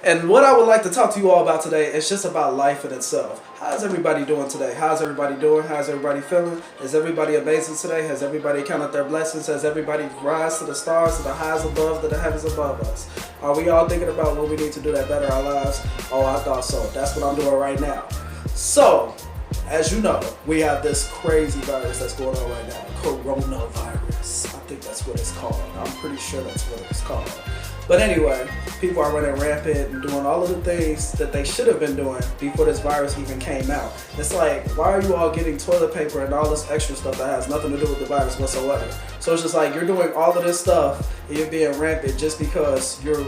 And what I would like to talk to you all about today is just about life in itself. How's everybody doing today? How's everybody doing? How's everybody feeling? Is everybody amazing today? Has everybody counted their blessings? Has everybody rise to the stars, to the highs above, to the heavens above us? Are we all thinking about what we need to do to better our lives? Oh, I thought so. That's what I'm doing right now. So, as you know, we have this crazy virus that's going on right now, coronavirus. I think that's what it's called. I'm pretty sure that's what it's called. But anyway, people are running rampant and doing all of the things that they should have been doing before this virus even came out. It's like, why are you all getting toilet paper and all this extra stuff that has nothing to do with the virus whatsoever? So it's just like, you're doing all of this stuff and you're being rampant just because you're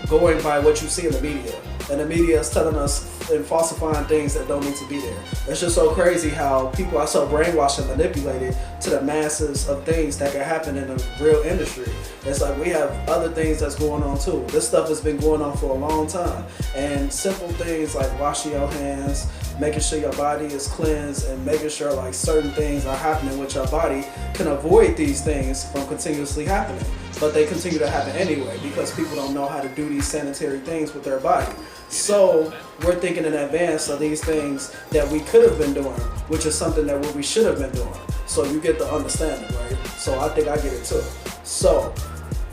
going by what you see in the media. And the media is telling us and falsifying things that don't need to be there. It's just so crazy how people are so brainwashed and manipulated to the masses of things that can happen in the real industry. It's like we have other things that's going on too. This stuff has been going on for a long time. And simple things like washing your hands, making sure your body is cleansed, and making sure like certain things are happening with your body can avoid these things from continuously happening. But they continue to happen anyway because people don't know how to do these sanitary things with their body. So we're thinking in advance of these things that we could have been doing, which is something that we should have been doing. So you get the understanding, right? So I think I get it too. So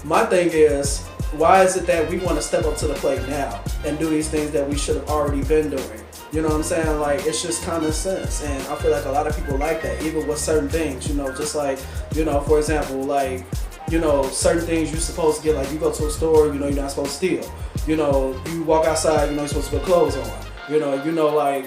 my thing is, why is it that we want to step up to the plate now and do these things that we should have already been doing? You know what I'm saying? Like, it's just common sense. And I feel like a lot of people like that, even with certain things, you know, just like, you know, for example, like, you know, certain things you're supposed to get, like you go to a store, you know, you're not supposed to steal. You know, you walk outside, you know, you're supposed to put clothes on. You know, like,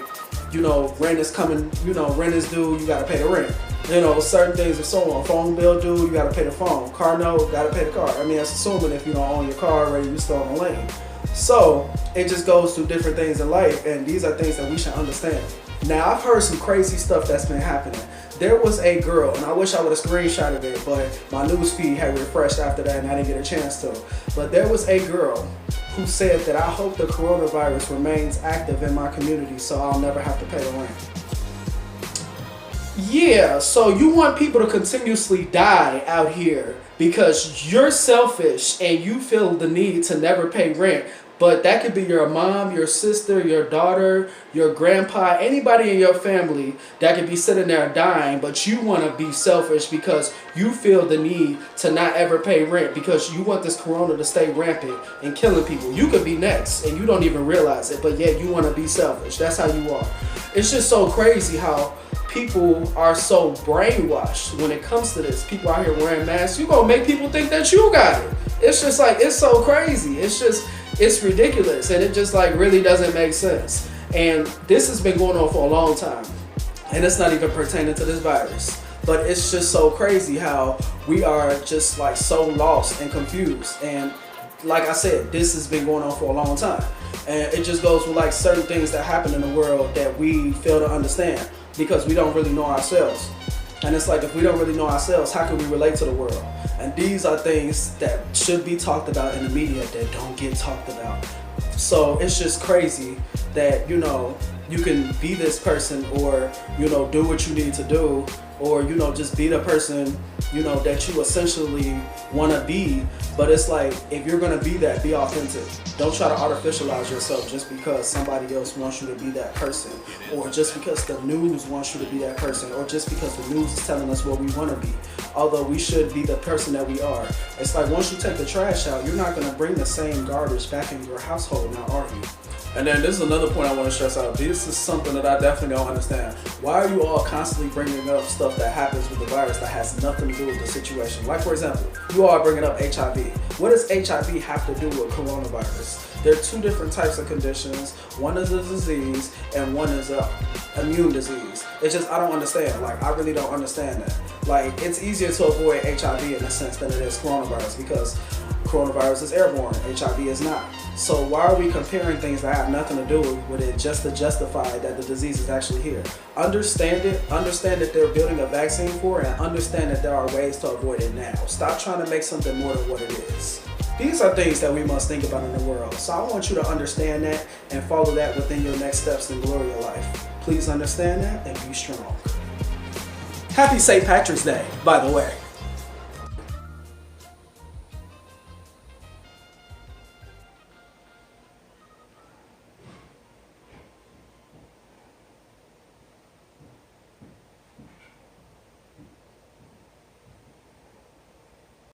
you know, rent is coming, you know, rent is due, you gotta pay the rent. You know, certain things and so on. Phone bill due, you gotta pay the phone. Car note, gotta pay the car. I mean, that's assuming if you don't own your car already, you're still on the lane. So, it just goes through different things in life, and these are things that we should understand. Now, I've heard some crazy stuff that's been happening. There was a girl, and I wish I would have screenshotted it, but my news feed had refreshed after that and I didn't get a chance to. But there was a girl who said that I hope the coronavirus remains active in my community so I'll never have to pay the rent. Yeah, so you want people to continuously die out here because you're selfish and you feel the need to never pay rent. But that could be your mom, your sister, your daughter, your grandpa, anybody in your family that could be sitting there dying, but you want to be selfish because you feel the need to not ever pay rent because you want this corona to stay rampant and killing people. You could be next and you don't even realize it, but yet you want to be selfish. That's how you are. It's just so crazy how people are so brainwashed when it comes to this. People out here wearing masks. You gonna make people think that you got it. It's just like, it's so crazy. It's ridiculous, and it just like really doesn't make sense. And this has been going on for a long time, and it's not even pertaining to this virus. But it's just so crazy how we are just like so lost and confused. And like I said, this has been going on for a long time. And it just goes with like certain things that happen in the world that we fail to understand because we don't really know ourselves. And it's like, if we don't really know ourselves, how can we relate to the world? And these are things that should be talked about in the media that don't get talked about. So it's just crazy that, you know, you can be this person or, you know, do what you need to do, or, you know, just be the person, you know, that you essentially want to be. But it's like, if you're going to be that, be authentic. Don't try to artificialize yourself just because somebody else wants you to be that person, or just because the news wants you to be that person, or just because the news is telling us what we want to be. Although we should be the person that we are. It's like, once you take the trash out, you're not going to bring the same garbage back in your household now, are you? And then this is another point I want to stress out. This is something that I definitely don't understand. Why are you all constantly bringing up stuff that happens with the virus that has nothing to do with the situation? Like, for example, you all are bringing up HIV. What does HIV have to do with coronavirus? There are two different types of conditions. One is a disease and one is a immune disease. It's just, I don't understand. Like, I really don't understand that. Like, it's easier to avoid HIV in a sense than it is coronavirus because coronavirus is airborne, HIV is not. So why are we comparing things that have nothing to do with it just to justify that the disease is actually here? Understand it, understand that they're building a vaccine for it, and understand that there are ways to avoid it now. Stop trying to make something more than what it is. These are things that we must think about in the world. So I want you to understand that and follow that within your next steps in glory of life. Please understand that and be strong. Happy St. Patrick's Day, by the way.